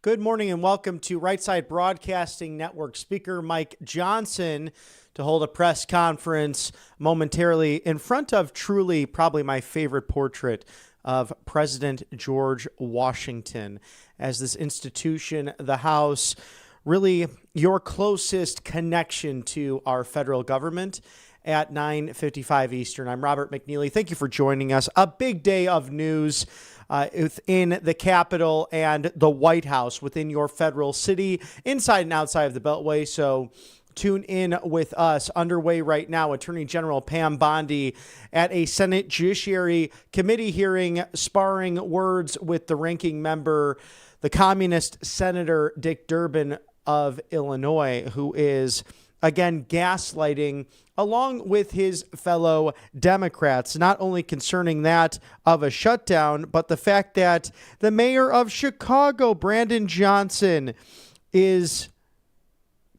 Good morning and welcome to Right Side Broadcasting Network. Speaker Mike Johnson to hold a press conference momentarily in front of truly probably my favorite portrait of President George Washington. As this institution, the House, really your closest connection to our federal government at 9:55 Eastern. I'm Robert McNeely. Thank you for joining us. A big day of news within the Capitol and the White House, within your federal city, inside and outside of the Beltway. So tune in with us. Underway right now, Attorney General Pam Bondi at a Senate Judiciary Committee hearing, sparring words with the ranking member, the communist Senator Dick Durbin of Illinois, who is again gaslighting along with his fellow Democrats, not only concerning that of a shutdown, but the fact that the mayor of Chicago, Brandon Johnson, is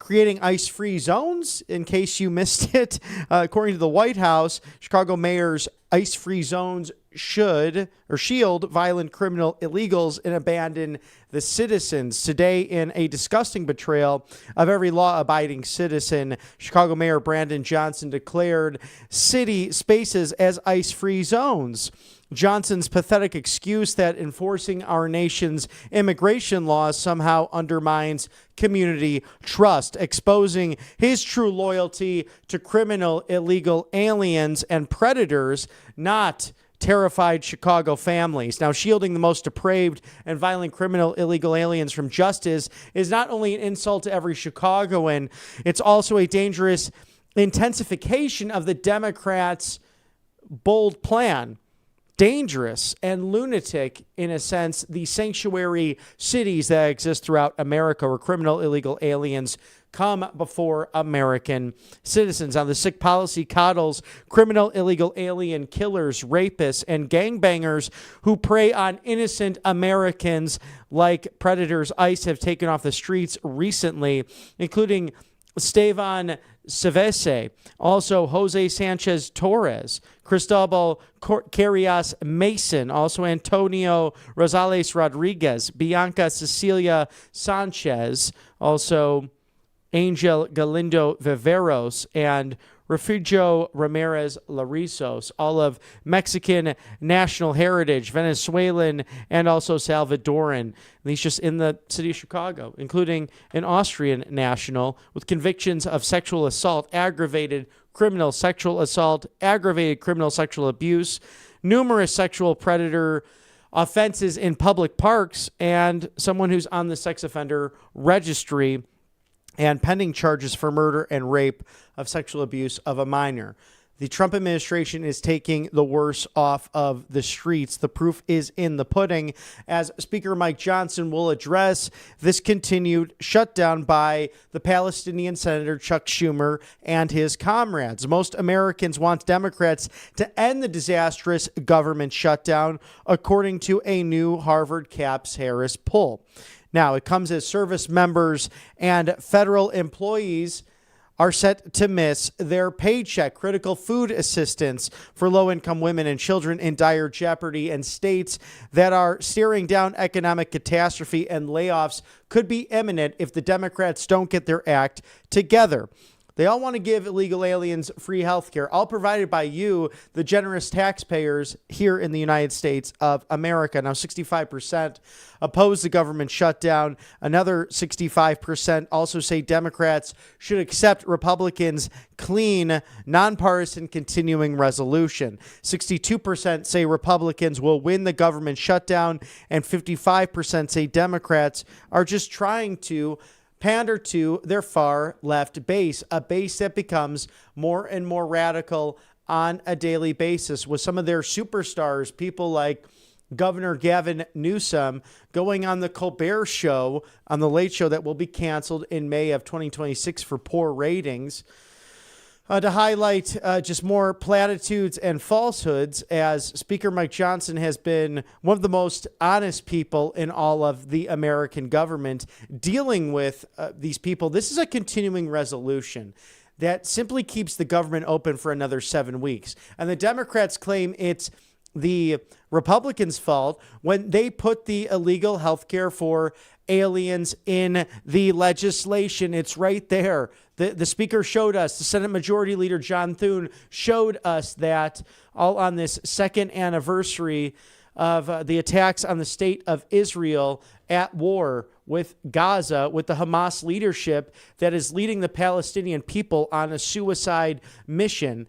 creating ice-free zones. In case you missed it, according to the White House, Chicago mayor's ice-free zones should or shield violent criminal illegals and abandon the citizens. Today, in a disgusting betrayal of every law-abiding citizen, Chicago Mayor Brandon Johnson declared city spaces as ice-free zones. Johnson's pathetic excuse that enforcing our nation's immigration laws somehow undermines community trust, exposing his true loyalty to criminal illegal aliens and predators, not terrified Chicago families. Now, shielding the most depraved and violent criminal illegal aliens from justice is not only an insult to every Chicagoan, it's also a dangerous intensification of the Democrats' bold plan. Dangerous and lunatic, in a sense, the sanctuary cities that exist throughout America where criminal illegal aliens come before American citizens. Now, the sick policy coddles criminal illegal alien killers, rapists, and gangbangers who prey on innocent Americans like predators ICE have taken off the streets recently, including Estevan Cevese, also Jose Sanchez Torres, Cristobal Carrias Mason, also Antonio Rosales Rodriguez, Bianca Cecilia Sanchez, also Angel Galindo Viveros, and Refugio Ramirez Larizos, all of Mexican national heritage, Venezuelan, and also Salvadoran. These just in the city of Chicago, including an Austrian national with convictions of sexual assault, aggravated criminal sexual assault, aggravated criminal sexual abuse, numerous sexual predator offenses in public parks, and someone who's on the sex offender registry and pending charges for murder and rape of sexual abuse of a minor. The Trump administration is taking the worst off of the streets. The proof is in the pudding, as Speaker Mike Johnson will address this continued shutdown by the Palestinian Senator Chuck Schumer and his comrades. Most Americans want Democrats to end the disastrous government shutdown, according to a new Harvard Capps-Harris poll. Now, it comes as service members and federal employees are set to miss their paycheck. Critical food assistance for low-income women and children in dire jeopardy, and states that are staring down economic catastrophe and layoffs could be imminent if the Democrats don't get their act together. They all want to give illegal aliens free health care, all provided by you, the generous taxpayers here in the United States of America. Now, 65% oppose the government shutdown. Another 65% also say Democrats should accept Republicans' clean, nonpartisan continuing resolution. 62% say Republicans will win the government shutdown, and 55% say Democrats are just trying to pander to their far left base, a base that becomes more and more radical on a daily basis, with some of their superstars, people like Governor Gavin Newsom, going on the Colbert Show, on the Late Show that will be canceled in May of 2026 for poor ratings, to highlight just more platitudes and falsehoods, as Speaker Mike Johnson has been one of the most honest people in all of the American government dealing with these people. This is a continuing resolution that simply keeps the government open for another 7 weeks. And the Democrats claim it's the Republicans' fault when they put the illegal health care for aliens in the legislation. It's right there. The speaker showed us, the Senate Majority Leader John Thune showed us that all on this second anniversary of the attacks on the state of Israel at war with Gaza, with the Hamas leadership that is leading the Palestinian people on a suicide mission.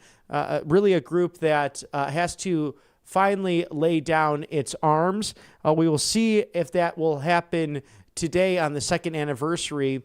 Really a group that has to finally lay down its arms. We will see if that will happen today on the second anniversary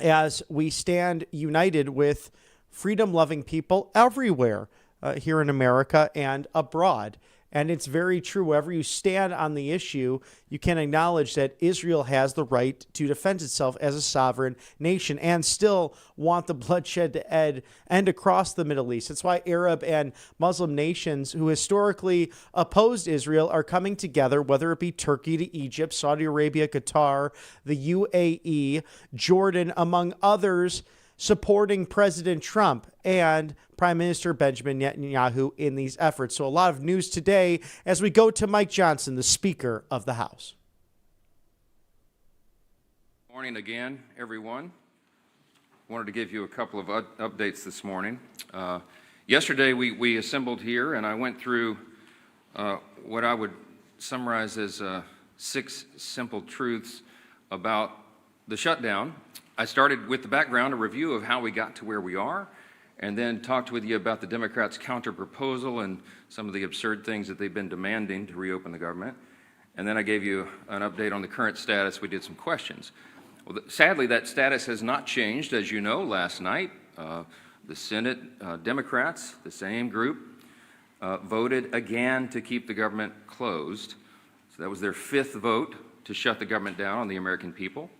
as we stand united with freedom-loving people everywhere here in America and abroad. And it's very true. Wherever you stand on the issue, you can acknowledge that Israel has the right to defend itself as a sovereign nation and still want the bloodshed to end across the Middle East. That's why Arab and Muslim nations who historically opposed Israel are coming together, whether it be Turkey to Egypt, Saudi Arabia, Qatar, the UAE, Jordan, among others, supporting President Trump and Prime Minister Benjamin Netanyahu in these efforts. So a lot of news today as we go to Mike Johnson, the Speaker of the House. Morning again, everyone. Wanted to give you a couple of updates this morning. Yesterday we assembled here and I went through what I would summarize as 6 simple truths about the shutdown. I started with the background, a review of how we got to where we are, and then talked with you about the Democrats' counter-proposal and some of the absurd things that they've been demanding to reopen the government. And then I gave you an update on the current status. We did some questions. Well, sadly, that status has not changed. As you know, last night, the Senate Democrats, the same group, voted again to keep the government closed. So that was their 5th vote to shut the government down on the American people.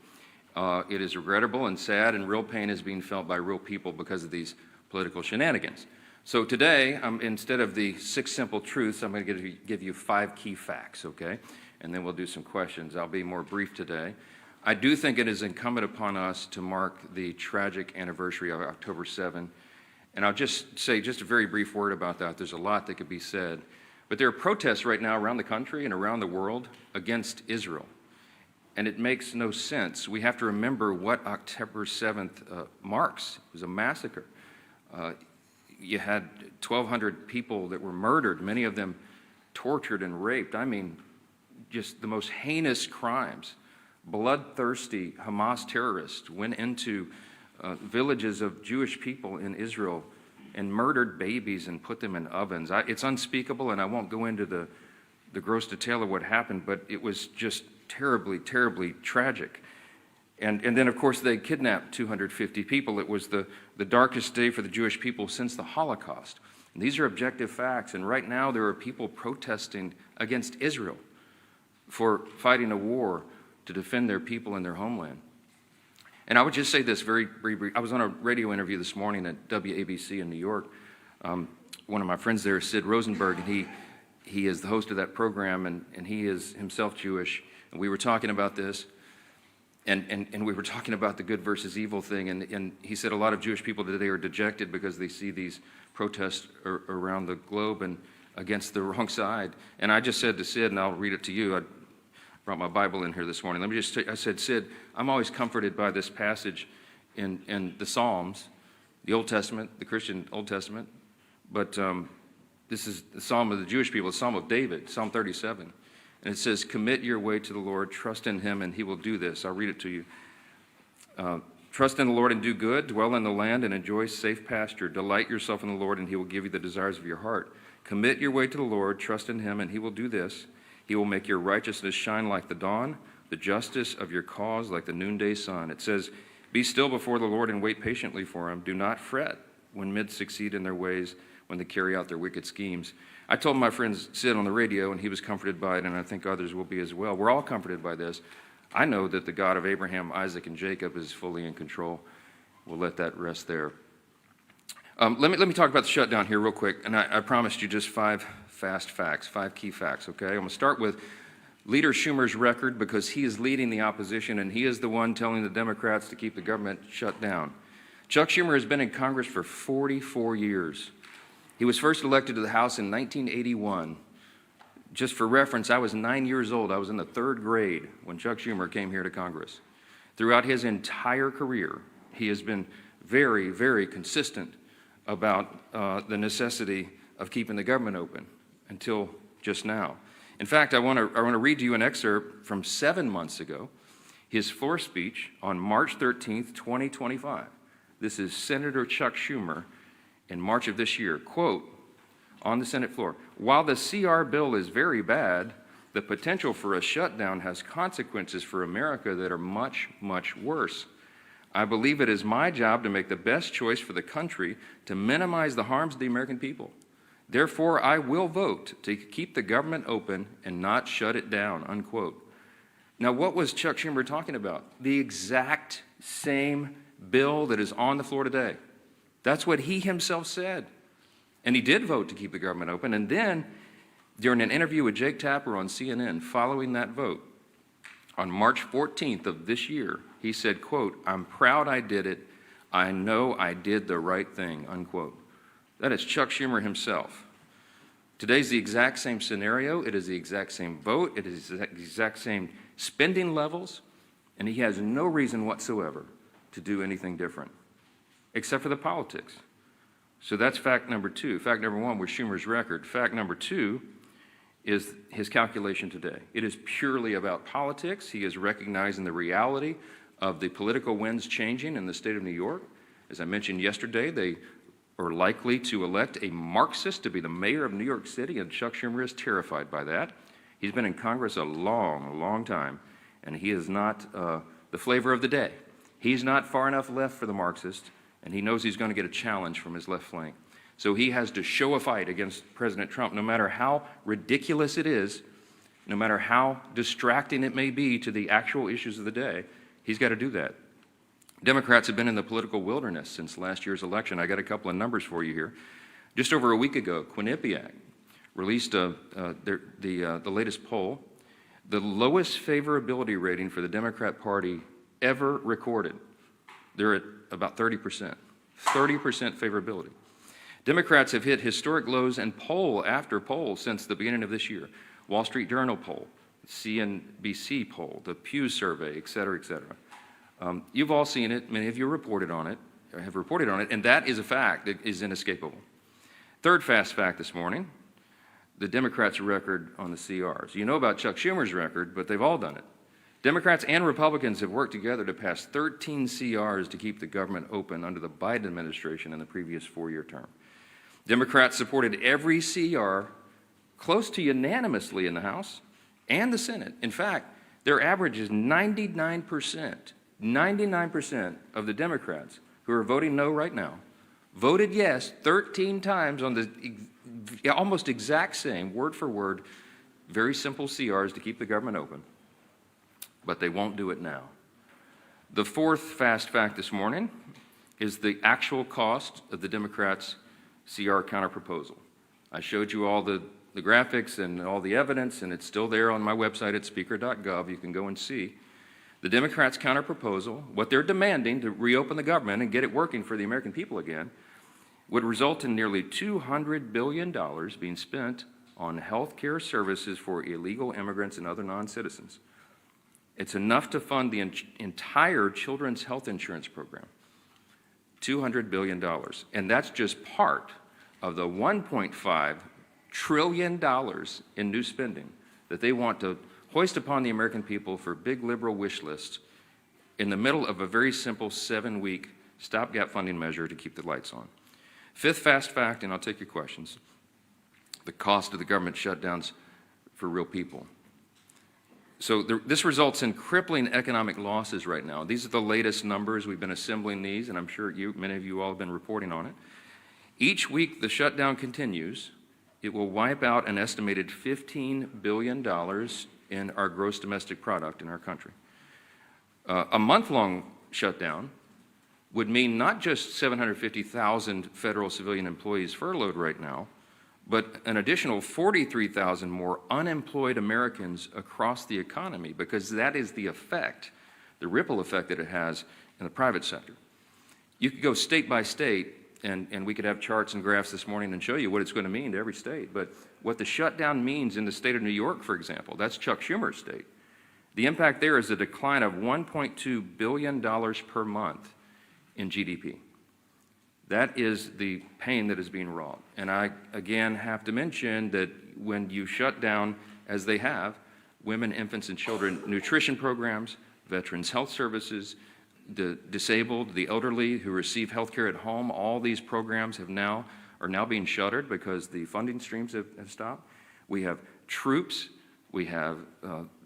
It is regrettable and sad, and real pain is being felt by real people because of these political shenanigans. So today, instead of the 6 simple truths, I'm going to give you 5 key facts, okay? And then we'll do some questions. I'll be more brief today. I do think it is incumbent upon us to mark the tragic anniversary of October 7. And I'll just say just a very brief word about that. There's a lot that could be said. But there are protests right now around the country and around the world against Israel. And it makes no sense. We have to remember what October 7th marks. It was a massacre. You had 1,200 people that were murdered, many of them tortured and raped. I mean, just the most heinous crimes. Bloodthirsty Hamas terrorists went into villages of Jewish people in Israel and murdered babies and put them in ovens. It's unspeakable, and I won't go into the gross detail of what happened, but it was just terribly, terribly tragic. And then, of course, they kidnapped 250 people. It was the darkest day for the Jewish people since the Holocaust. And these are objective facts, and right now there are people protesting against Israel for fighting a war to defend their people and their homeland. And I would just say this very brief. I was on a radio interview this morning at WABC in New York. One of my friends there is Sid Rosenberg, and he is the host of that program, and he is himself Jewish. And we were talking about this, and we were talking about the good versus evil thing, and he said a lot of Jewish people today are dejected because they see these protests around the globe and against the wrong side. And I just said to Sid, and I'll read it to you, I brought my Bible in here this morning. I said, Sid, I'm always comforted by this passage in the Psalms, the Old Testament, the Christian Old Testament, but this is the Psalm of the Jewish people, the Psalm of David, Psalm 37. And it says, commit your way to the Lord, trust in him, and he will do this. I'll read it to you. Trust in the Lord and do good, dwell in the land and enjoy safe pasture. Delight yourself in the Lord, and he will give you the desires of your heart. Commit your way to the Lord, trust in him, and he will do this. He will make your righteousness shine like the dawn, the justice of your cause like the noonday sun. It says, be still before the Lord and wait patiently for him. Do not fret when men succeed in their ways, when they carry out their wicked schemes. I told my friend Sid on the radio, and he was comforted by it, and I think others will be as well. We're all comforted by this. I know that the God of Abraham, Isaac, and Jacob is fully in control. We'll let that rest there. Let me talk about the shutdown here real quick, and I promised you just 5 fast facts, 5 key facts, okay? I'm going to start with Leader Schumer's record because he is leading the opposition, and he is the one telling the Democrats to keep the government shut down. Chuck Schumer has been in Congress for 44 years. He was first elected to the House in 1981 Just for reference, I was 9 years old. I was in the 3rd grade when Chuck Schumer came here to Congress. Throughout his entire career, he has been very, very consistent about the necessity of keeping the government open until just now. In fact, I want to read to you an excerpt from 7 months ago, his floor speech on March 13th, 2025. This is Senator Chuck Schumer in March of this year. Quote, on the Senate floor, while the CR bill is very bad, the potential for a shutdown has consequences for America that are much, much worse. I believe it is my job to make the best choice for the country to minimize the harms of the American people. Therefore, I will vote to keep the government open and not shut it down, unquote. Now, what was Chuck Schumer talking about? The exact same bill that is on the floor today. That's what he himself said. And he did vote to keep the government open. And then, during an interview with Jake Tapper on CNN following that vote, on March 14th of this year, he said, quote, I'm proud I did it. I know I did the right thing, unquote. That is Chuck Schumer himself. Today's the exact same scenario. It is the exact same vote. It is the exact same spending levels. And he has no reason whatsoever to do anything different, except for the politics. So that's fact number 2. Fact number 1 was Schumer's record. Fact number 2 is his calculation today. It is purely about politics. He is recognizing the reality of the political winds changing in the state of New York. As I mentioned yesterday, they are likely to elect a Marxist to be the mayor of New York City, and Chuck Schumer is terrified by that. He's been in Congress a long, long time, and he is not the flavor of the day. He's not far enough left for the Marxist, and he knows he's going to get a challenge from his left flank. So he has to show a fight against President Trump, no matter how ridiculous it is, no matter how distracting it may be to the actual issues of the day. He's got to do that. Democrats have been in the political wilderness since last year's election. I got a couple of numbers for you here. Just over a week ago, Quinnipiac released the latest poll, the lowest favorability rating for the Democrat Party ever recorded. They're at about 30%. 30% favorability. Democrats have hit historic lows in poll after poll since the beginning of this year. Wall Street Journal poll, CNBC poll, the Pew survey, et cetera, et cetera. You've all seen it. Many of you have reported on it, and that is a fact that is inescapable. Third fast fact this morning, the Democrats' record on the CRs. You know about Chuck Schumer's record, but they've all done it. Democrats and Republicans have worked together to pass 13 CRs to keep the government open under the Biden administration in the previous 4-year term. Democrats supported every CR close to unanimously in the House and the Senate. In fact, their average is 99%. 99% of the Democrats who are voting no right now voted yes 13 times on the almost exact same, word for word, very simple CRs to keep the government open. But they won't do it now. The fourth fast fact this morning is the actual cost of the Democrats' CR counterproposal. I showed you all the graphics and all the evidence, and it's still there on my website at speaker.gov. You can go and see. The Democrats' counterproposal, what they're demanding to reopen the government and get it working for the American people again, would result in nearly $200 billion being spent on health care services for illegal immigrants and other non-citizens. It's enough to fund the entire children's health insurance program, $200 billion. And that's just part of the $1.5 trillion in new spending that they want to hoist upon the American people for big liberal wish lists in the middle of a very simple 7-week stopgap funding measure to keep the lights on. Fifth fast fact, and I'll take your questions, the cost of the government shutdowns for real people. So this results in crippling economic losses right now. These are the latest numbers. We've been assembling these, and I'm sure many of you all have been reporting on it. Each week the shutdown continues, it will wipe out an estimated $15 billion in our gross domestic product in our country. A month-long shutdown would mean not just 750,000 federal civilian employees furloughed right now, but an additional 43,000 more unemployed Americans across the economy, because that is the effect, the ripple effect that it has in the private sector. You could go state by state and we could have charts and graphs this morning and show you what it's going to mean to every state. But what the shutdown means in the state of New York, for example, that's Chuck Schumer's state. The impact there is a decline of $1.2 billion per month in GDP. That is the pain that is being wrought. And I, again, have to mention that when you shut down, as they have, women, infants, and children nutrition programs, veterans health services, the disabled, the elderly who receive health care at home, all these programs are now being shuttered because the funding streams have stopped. We have troops, we have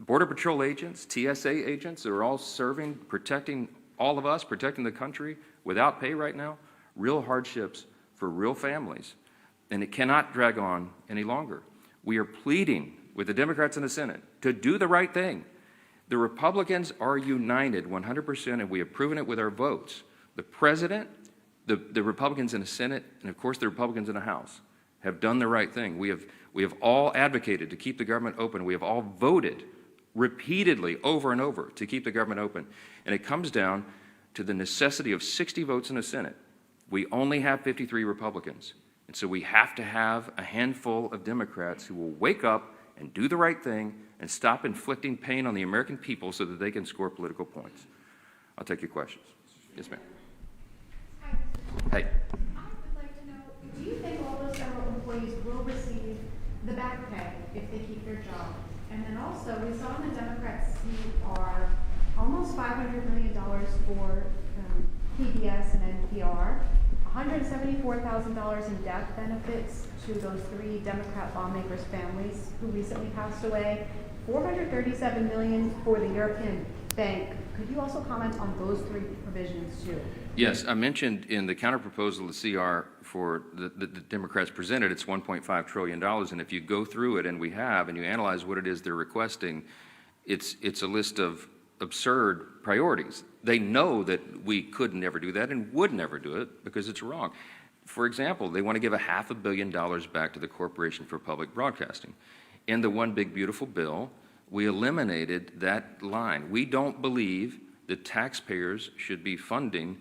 Border Patrol agents, TSA agents that are all serving, protecting all of us, protecting the country without pay right now. Real hardships for real families, and it cannot drag on any longer. We are pleading with the Democrats in the Senate to do the right thing. The Republicans are united 100%, and we have proven it with our votes. The President, the Republicans in the Senate, and of course the Republicans in the House have done the right thing. We have all advocated to keep the government open. We have all voted repeatedly over and over to keep the government open. And it comes down to the necessity of 60 votes in the Senate. We only have 53 Republicans. And so we have to have a handful of Democrats who will wake up and do the right thing and stop inflicting pain on the American people so that they can score political points. I'll take your questions. Yes, ma'am. Hi. Hey. I would like to know, do you think all those federal employees will receive the back pay if they keep their job? And then also, we saw in the Democrats' CR almost $500 million for PBS and NPR, $174,000 in death benefits to those 3 Democrat lawmakers' families who recently passed away, $437 million for the European Bank. Could you also comment on those 3 provisions too? Yes, I mentioned in the counterproposal, the CR for the Democrats presented, it's $1.5 trillion. And if you go through it, and we have, and you analyze what it is they're requesting, it's a list of absurd priorities. They know that we could never do that and would never do it because it's wrong. For example, they want to give $500 million back to the Corporation for Public Broadcasting. In the One Big Beautiful Bill, we eliminated that line. We don't believe that taxpayers should be funding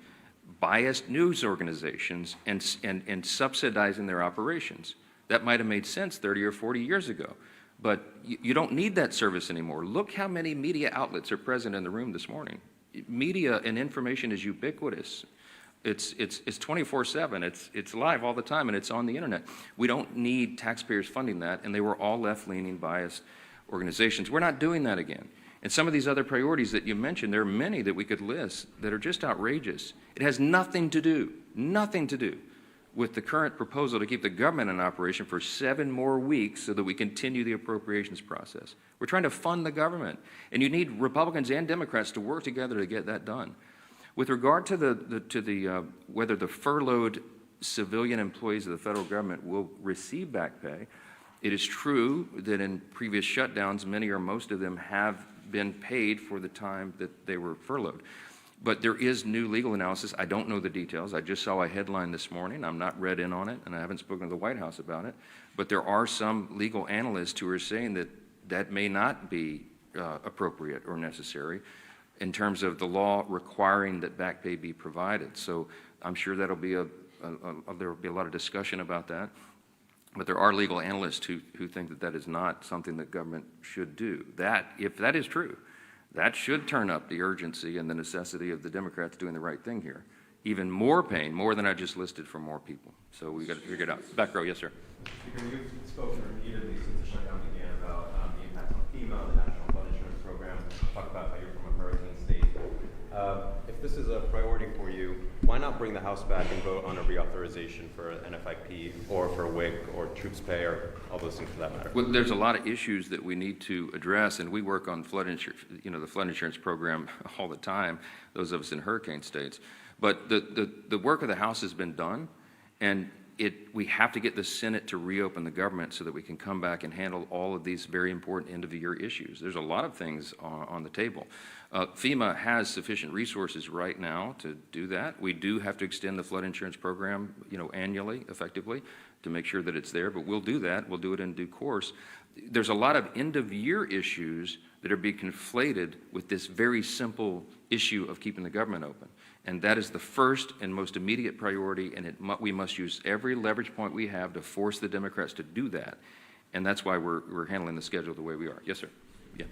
biased news organizations and subsidizing their operations. That might have made sense 30 or 40 years ago. But you don't need that service anymore. Look how many media outlets are present in the room this morning. Media and information is ubiquitous. It's 24/7. It's live all the time, and it's on the internet. We don't need taxpayers funding that, and they were all left-leaning, biased organizations. We're not doing that again. And some of these other priorities that you mentioned, there are many that we could list that are just outrageous. It has nothing to do with the current proposal to keep the government in operation for 7 more weeks so that we continue the appropriations process. We're trying to fund the government, and you need Republicans and Democrats to work together to get that done. With regard to whether the furloughed civilian employees of the federal government will receive back pay, it is true that in previous shutdowns, many or most of them have been paid for the time that they were furloughed. But there is new legal analysis. I don't know the details. I just saw a headline this morning. I'm not read in on it, and I haven't spoken to the White House about it. But there are some legal analysts who are saying that that may not be appropriate or necessary in terms of the law requiring that back pay be provided. So I'm sure that'll be there will be a lot of discussion about that. But there are legal analysts who think that that is not something that government should do. That, if that is true, that should turn up the urgency and the necessity of the Democrats doing the right thing here. Even more pain, more than I just listed, for more people. So we got to figure it out. Back row, yes, sir. Speaker, you've spoken repeatedly since the shutdown began about the impacts on FEMA, the National Flood Insurance Program. Talk about how you're from a hurricane state. If this is a priority for you, why not bring the House back and vote on a reauthorization for NFIP or for WIC or troops pay or all those things for that matter? Well, there's a lot of issues that we need to address, and we work on flood insurance, the flood insurance program all the time, those of us in hurricane states. But the work of the House has been done, and we have to get the Senate to reopen the government so that we can come back and handle all of these very important end-of-the-year issues. There's a lot of things on the table. FEMA has sufficient resources right now to do that. We do have to extend the flood insurance program, annually, effectively, to make sure that it's there. But we'll do that. We'll do it in due course. There's a lot of end-of-year issues that are being conflated with this very simple issue of keeping the government open. And that is the first and most immediate priority, and we must use every leverage point we have to force the Democrats to do that. And that's why we're handling the schedule the way we are. Yes, sir. Yeah.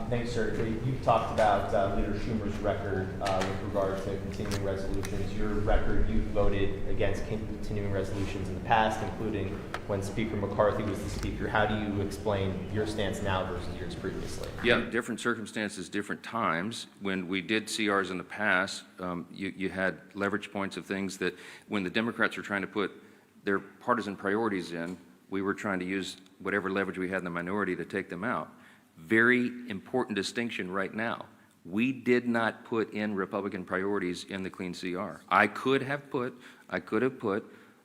Thanks, sir. You've talked about Leader Schumer's record with regard to continuing resolutions. Your record, you've voted against continuing resolutions in the past, including when Speaker McCarthy was the Speaker. How do you explain your stance now versus yours previously? Yeah, different circumstances, different times. When we did CRs in the past, you had leverage points of things that when the Democrats were trying to put their partisan priorities in, we were trying to use whatever leverage we had in the minority to take them out. Very important distinction right now. We did not put in Republican priorities in the clean CR. I could have put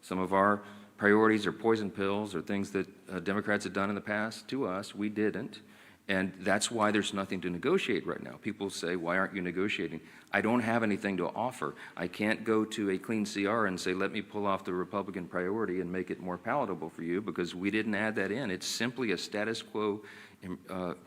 some of our priorities or poison pills or things that Democrats had done in the past to us. We didn't. And that's why there's nothing to negotiate right now. People say, why aren't you negotiating? I don't have anything to offer. I can't go to a clean CR and say, let me pull off the Republican priority and make it more palatable for you, because we didn't add that in. It's simply a status quo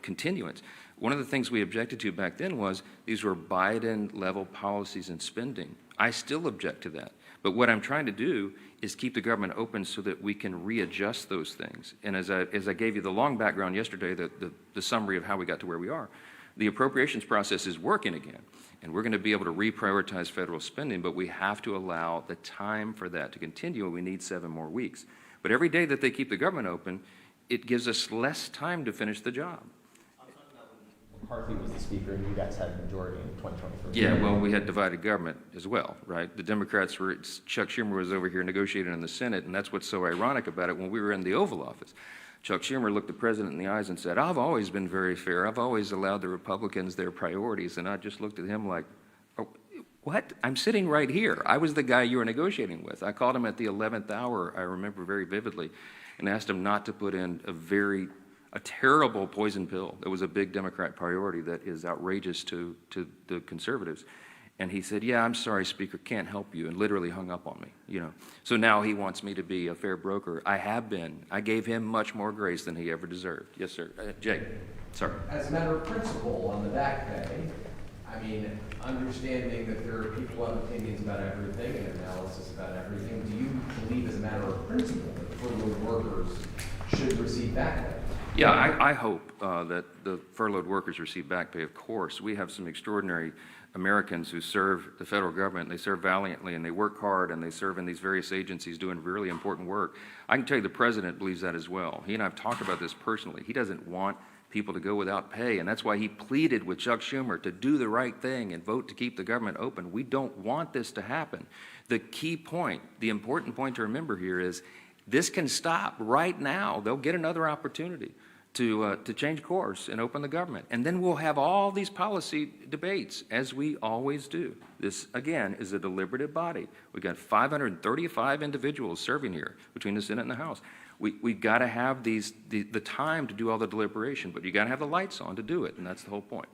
continuance. One of the things we objected to back then was these were Biden-level policies and spending. I still object to that. But what I'm trying to do is keep the government open so that we can readjust those things. And as I gave you the long background yesterday, the summary of how we got to where we are, the appropriations process is working again. And we're going to be able to reprioritize federal spending, but we have to allow the time for that to continue, and we need 7 more weeks. But every day that they keep the government open, it gives us less time to finish the job. I'm talking about when McCarthy was the Speaker and you guys had a majority in 2023. Yeah, well, we had divided government as well, right? The Democrats were, Chuck Schumer was over here negotiating in the Senate, and that's what's so ironic about it. When we were in the Oval Office, Chuck Schumer looked the president in the eyes and said, I've always been very fair. I've always allowed the Republicans their priorities. And I just looked at him like, oh, what? I'm sitting right here. I was the guy you were negotiating with. I called him at the 11th hour, I remember very vividly, and asked him not to put in a terrible poison pill that was a big Democrat priority that is outrageous to the conservatives. And he said, yeah, I'm sorry, Speaker, can't help you, and literally hung up on me, you know. So now he wants me to be a fair broker. I have been. I gave him much more grace than he ever deserved. Yes, sir. Jake, sorry. As a matter of principle on the back pay, I mean, understanding that there are people who have opinions about everything and analysis about everything, do you believe as a matter of principle that furloughed workers should receive back pay? Yeah, I hope that the furloughed workers receive back pay, of course. We have some extraordinary Americans who serve the federal government. They serve valiantly, and they work hard, and they serve in these various agencies doing really important work. I can tell you the president believes that as well. He and I have talked about this personally. He doesn't want people to go without pay, and that's why he pleaded with Chuck Schumer to do the right thing and vote to keep the government open. We don't want this to happen. The key point, the important point to remember here is this can stop right now. They'll get another opportunity to change course and open the government. And then we'll have all these policy debates, as we always do. This, again, is a deliberative body. We've got 535 individuals serving here between the Senate and the House. We've got to have the time to do all the deliberation, but you got to have the lights on to do it, and that's the whole point.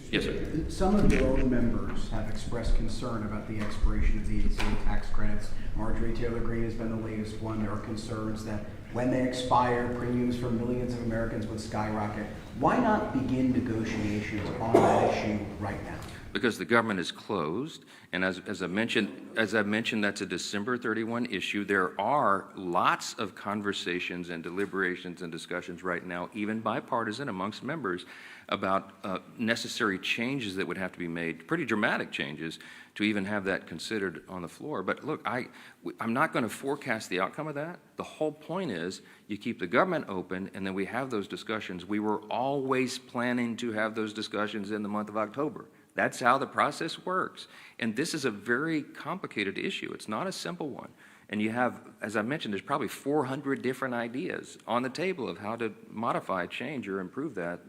Yes, sir. Some of your own members have expressed concern about the expiration of the ACA tax credits. Marjorie Taylor Greene has been the latest one. There are concerns that when they expire, premiums for millions of Americans would skyrocket. Why not begin negotiations on that issue right now? Because the government is closed, and as I mentioned, that's a December 31 issue. There are lots of conversations and deliberations and discussions right now, even bipartisan amongst members, about necessary changes that would have to be made, pretty dramatic changes, to even have that considered on the floor. But look, I'm not going to forecast the outcome of that. The whole point is you keep the government open, and then we have those discussions. We were always planning to have those discussions in the month of October. That's how the process works. And this is a very complicated issue. It's not a simple one. And you have, as I mentioned, there's probably 400 different ideas on the table of how to modify, change, or improve that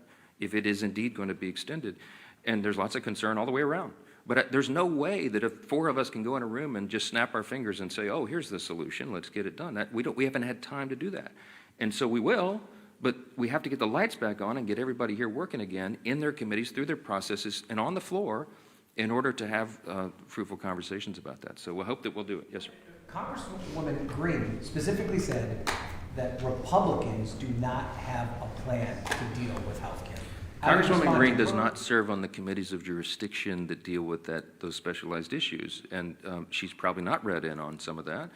if it is indeed going to be extended. And there's lots of concern all the way around. But there's no way that if 4 of us can go in a room and just snap our fingers and say, oh, here's the solution, let's get it done. We haven't had time to do that. And so we will, but we have to get the lights back on and get everybody here working again in their committees, through their processes, and on the floor in order to have fruitful conversations about that. So we'll hope that we'll do it. Yes, sir. Congresswoman Greene specifically said that Republicans do not have a plan to deal with health care. Congresswoman Green does not serve on the committees of jurisdiction that deal with those specialized issues, and she's probably not read in on some of that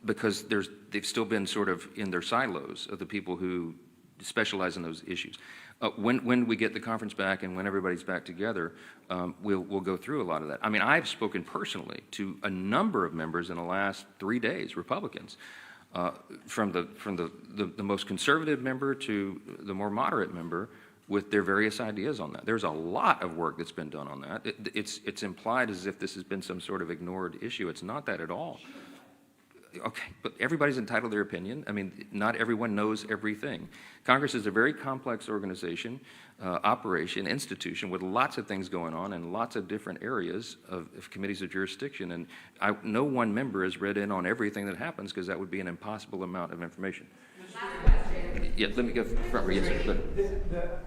because they've still been sort of in their silos of the people who specialize in those issues. When we get the conference back and when everybody's back together, we'll go through a lot of that. I mean, I've spoken personally to a number of members in the last 3 days, Republicans, from the most conservative member to the more moderate member, with their various ideas on that. There's a lot of work that's been done on that. It's implied as if this has been some sort of ignored issue. It's not that at all. Okay, but everybody's entitled to their opinion. I mean, not everyone knows everything. Congress is a very complex organization, operation, institution with lots of things going on and lots of different areas of committees of jurisdiction. And no one member has read in on everything that happens because that would be an impossible amount of information. Yeah, let me go front. Yes, sir.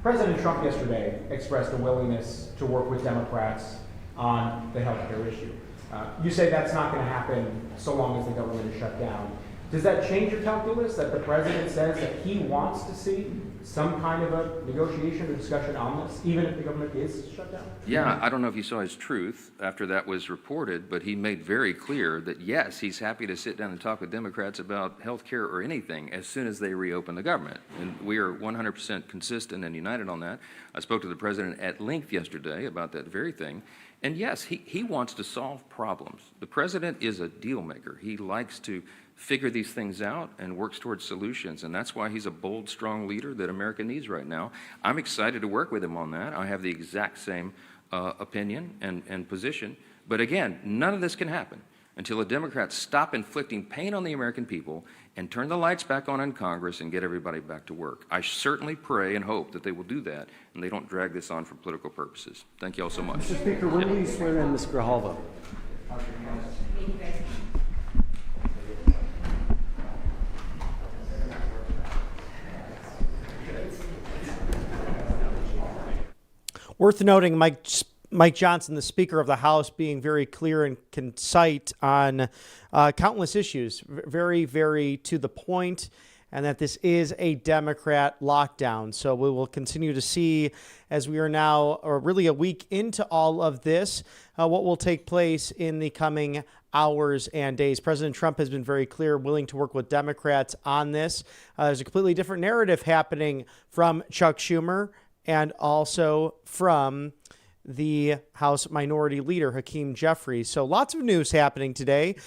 President Trump yesterday expressed a willingness to work with Democrats on the health care issue. You say that's not going to happen so long as the government is shut down. Does that change your calculus that the president says that he wants to see some kind of a negotiation or discussion on this, even if the government is shut down? Yeah, I don't know if you saw his truth after that was reported, but he made very clear that, yes, he's happy to sit down and talk with Democrats about health care or anything as soon as they reopen the government. And we are 100% consistent and united on that. I spoke to the president at length yesterday about that very thing. And yes, he wants to solve problems. The president is a deal maker. He likes to figure these things out and works towards solutions. And that's why he's a bold, strong leader that America needs right now. I'm excited to work with him on that. I have the exact same opinion and position. But again, none of this can happen until the Democrats stop inflicting pain on the American people and turn the lights back on in Congress and get everybody back to work. I certainly pray and hope that they will do that and they don't drag this on for political purposes. Thank you all so much. Mr. Speaker, when will you swear in Ms. Grijalva? Worth noting, Mike Johnson, the Speaker of the House, being very clear and concise on countless issues, very, very to the point, and that this is a Democrat lockdown. So we will continue to see, as we are now really a week into all of this, what will take place in the coming hours and days. President Trump has been very clear, willing to work with Democrats on this. There's a completely different narrative happening from Chuck Schumer and also from the House Minority Leader, Hakeem Jeffries. So lots of news happening today.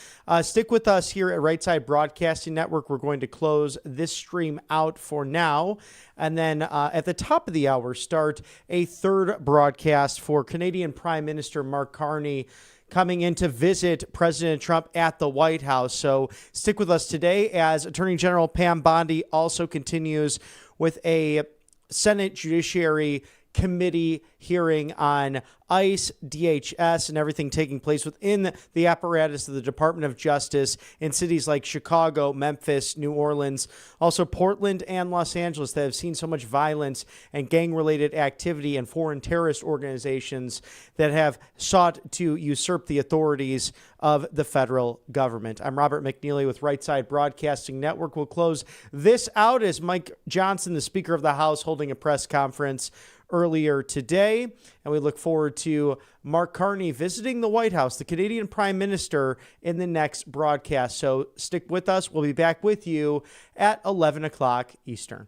Stick with us here at Right Side Broadcasting Network. We're going to close this stream out for now. And then at the top of the hour, start a third broadcast for Canadian Prime Minister Mark Carney coming in to visit President Trump at the White House. So stick with us today as Attorney General Pam Bondi also continues with a Senate Judiciary Committee hearing on ICE, DHS, and everything taking place within the apparatus of the Department of Justice in cities like Chicago, Memphis, New Orleans, also Portland and Los Angeles that have seen so much violence and gang-related activity and foreign terrorist organizations that have sought to usurp the authorities of the federal government. I'm Robert McNeely with Right Side Broadcasting Network. We'll close this out as Mike Johnson, the Speaker of the House, holding a press conference earlier today, and we look forward to Mark Carney visiting the White House, the Canadian Prime Minister, in the next broadcast. So stick with us. We'll be back with you at 11 o'clock Eastern.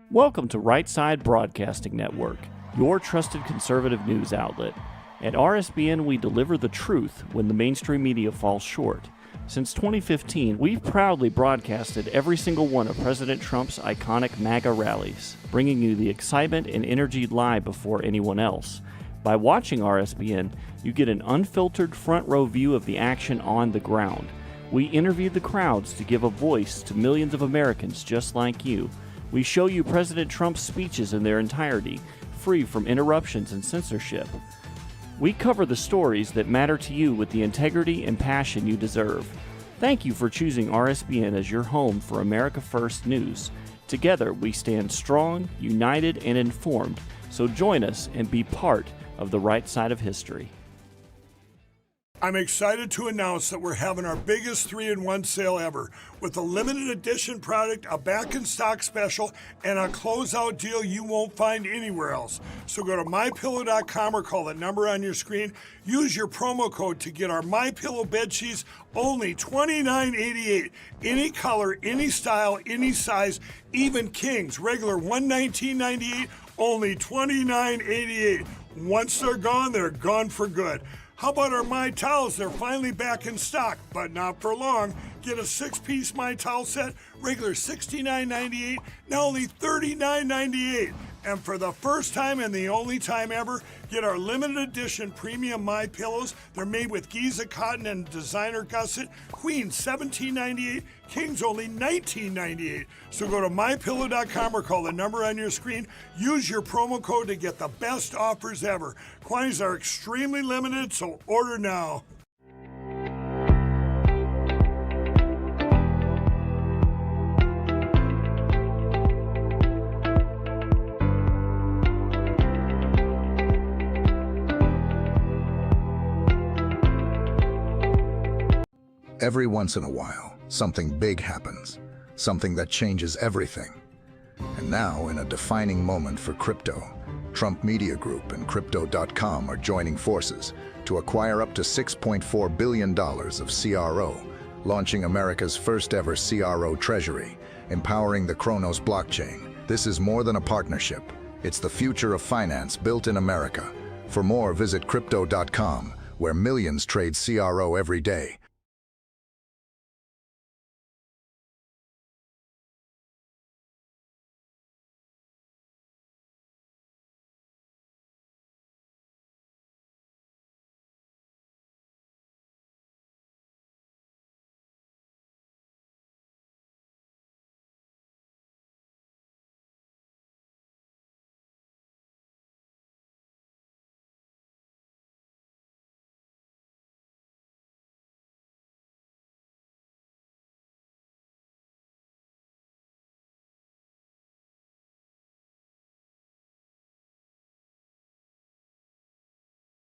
Welcome to Right Side Broadcasting Network, your trusted conservative news outlet. At RSBN, we deliver the truth when the mainstream media falls short. Since 2015, we've proudly broadcasted every single one of President Trump's iconic MAGA rallies, bringing you the excitement and energy live before anyone else. By watching RSBN, you get an unfiltered front row view of the action on the ground. We interview the crowds to give a voice to millions of Americans just like you. We show you President Trump's speeches in their entirety, free from interruptions and censorship. We cover the stories that matter to you with the integrity and passion you deserve. Thank you for choosing RSBN as your home for America First News. Together, we stand strong, united, and informed. So join us and be part of the right side of history. I'm excited to announce that we're having our biggest 3-in-1 sale ever with a limited edition product, a back-in-stock special, and a closeout deal you won't find anywhere else. So go to MyPillow.com or call the number on your screen. Use your promo code to get our MyPillow bed sheets only $29.88. Any color, any style, any size, even kings. Regular $119.98, only $29.88. Once they're gone for good. How about our My Towels? They're finally back in stock, but not for long. Get a 6-piece My Towel set, regular $69.98, now only $39.98. And for the first time and the only time ever, get our limited edition premium My Pillows. They're made with Giza cotton and designer gusset. Queen $17.98, Kings only $19.98. So go to mypillow.com or call the number on your screen. Use your promo code to get the best offers ever. Quantities are extremely limited, so order now. Every once in a while, something big happens, something that changes everything. And now, in a defining moment for crypto, Trump Media Group and Crypto.com are joining forces to acquire up to $6.4 billion of CRO, launching America's first ever CRO treasury, empowering the Kronos blockchain. This is more than a partnership. It's the future of finance built in America. For more, visit Crypto.com, where millions trade CRO every day.